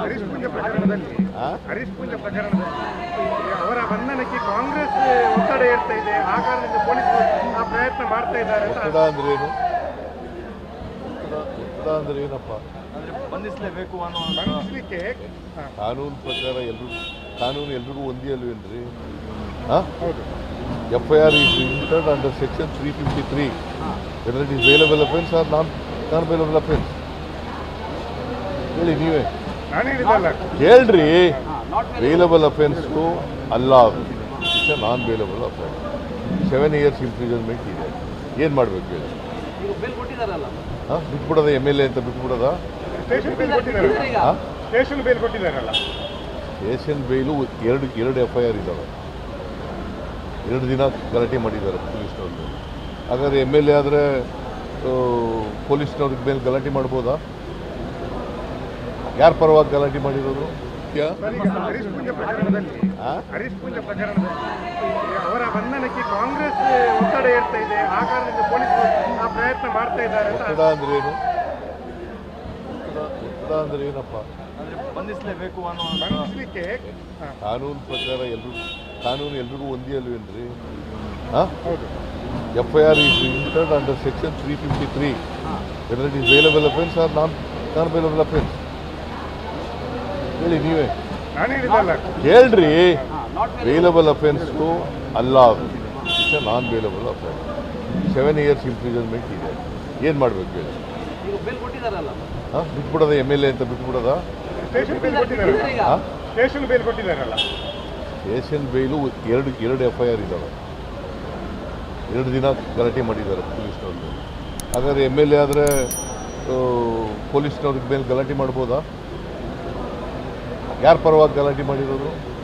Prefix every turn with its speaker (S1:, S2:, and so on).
S1: ಹರೀಶ್ ಪೂಜೆ ಪ್ರಕರಣದಲ್ಲಿ ಹರೀಶ್ ಪೂಜೆ ಪ್ರಕರಣದಲ್ಲಿ ಅವರ ಬಂಧನಕ್ಕೆ ಕಾಂಗ್ರೆಸ್ ಒತ್ತಡ ಏರ್ತಾ ಇದೆ. ಆ ಕಾರಣದಿಂದ ಪೊಲೀಸರು ಆ ಪ್ರಯತ್ನ ಮಾಡ್ತಾ ಇದ್ದಾರೆ ಅಂತ.
S2: ಒತ್ತಡ ಅಂದ್ರೆ ಏನು? ಒತ್ತಡ ಅಂದ್ರೆ ಏನಪ್ಪ?
S3: ಬಂಧಿಸಲೇಬೇಕು ಅನ್ನೋ
S1: ಬಂಧಿಸಲಿಕ್ಕೆ
S2: ಕಾನೂನು ಪ್ರಕಾರ ಕಾನೂನು ಎಲ್ರಿಗೂ ಒಂದೇ ಅಲ್ವೇನ್ರಿ?
S1: ಹೌದು.
S2: FIR is entered under section 353. Whether it is bailable offence or non-bailable offence. ಹೇಳಿ ನೀವೇ.
S1: ನಾನು ಹೇಳಿದಲ್ಲ.
S2: ಹೇಳ್ರಿ, ಬೇಲಬಲ್ ಅಫೆನ್ಸ್ಗೂ ಅಲ್ಲ, it's a non bailable offence. 7 years imprisonment ಇದೆ. ಏನು ಮಾಡಬೇಕು ಹೇಳಿ? ಬಿಟ್ಬಿಡೋದ MLA ಅಂತ ಬಿಟ್ಬಿಡೋದ?
S1: ಸ್ಟೇಷನ್ ಬೇಲ್ ಕೊಟ್ಟಿದ್ದಾರಲ್ಲ. ಸ್ಟೇಷನ್ ಬೇಲ್ ಕೊಟ್ಟಿದ್ದಾರಲ್ಲ.
S2: ಸ್ಟೇಷನ್ ಬೇಲು ಎರಡು FIR ಇದ್ದಾವೆ. 2 ದಿನ ಗಲಾಟೆ ಮಾಡಿದ್ದಾರೆ ಪೊಲೀಸ್ನವ್ರಿಗೆ. ಹಾಗಾದ್ರೆ MLA ಆದರೆ ಪೊಲೀಸ್ನವ್ರಿಗೆ ಮೇಲೆ ಗಲಾಟೆ ಮಾಡ್ಬೋದಾ? ಯಾರ ಪರವಾಗಿ ಗಲಾಟೆ ಮಾಡಿರೋದು?
S1: ಹರೀಶ್ ಪೂಜೆ ಪ್ರಕರಣದಲ್ಲಿ ಅವರ ಬಂಧನಕ್ಕೆ ಕಾಂಗ್ರೆಸ್ ಒತ್ತಡ ಏರ್ತಾ ಇದೆ. ಆ ಕಾರಣದಿಂದ ಪೊಲೀಸರು ಆ ಪ್ರಯತ್ನ ಮಾಡ್ತಾ ಇದ್ದಾರೆ ಅಂತ.
S2: ಒತ್ತಡ ಅಂದ್ರೆ ಏನು? ಒತ್ತಡ ಅಂದ್ರೆ ಏನಪ್ಪ?
S3: ಬಂಧಿಸಲೇಬೇಕು ಅನ್ನೋ
S1: ಬಂಧಿಸಲಿಕ್ಕೆ
S2: ಕಾನೂನು ಪ್ರಕಾರ ಕಾನೂನು ಎಲ್ರಿಗೂ ಒಂದೇ ಅಲ್ವೇನ್ರಿ?
S1: ಹೌದು.
S2: FIR is entered under section 353. Whether it is bailable offence or non-bailable offence. ಹೇಳಿ ನೀವೇ.
S1: ನಾನು ಹೇಳಿದಲ್ಲ.
S2: ಹೇಳ್ರಿ, ಬೇಲಬಲ್ ಅಫೆನ್ಸ್ಗೂ ಅಲ್ಲ, it's a non bailable offence. 7 years imprisonment ಇದೆ. ಏನು ಮಾಡಬೇಕು ಹೇಳಿ? ಬಿಟ್ಬಿಡೋದ MLA ಅಂತ ಬಿಟ್ಬಿಡೋದ?
S1: ಸ್ಟೇಷನ್ ಬೇಲ್ ಕೊಟ್ಟಿದ್ದಾರಲ್ಲ. ಸ್ಟೇಷನ್ ಬೇಲ್ ಕೊಟ್ಟಿದ್ದಾರಲ್ಲ.
S2: ಸ್ಟೇಷನ್ ಬೇಲು ಎರಡು FIR ಇದ್ದಾವೆ. 2 ದಿನ ಗಲಾಟೆ ಮಾಡಿದ್ದಾರೆ ಪೊಲೀಸ್ನವ್ರಿಗೆ. ಹಾಗಾದ್ರೆ MLA ಆದರೆ ಪೊಲೀಸ್ನವ್ರಿಗೆ ಮೇಲೆ ಗಲಾಟೆ ಮಾಡ್ಬೋದಾ? ಯಾರ ಪರವಾಗಿ ಗಲಾಟೆ ಮಾಡಿರೋದು?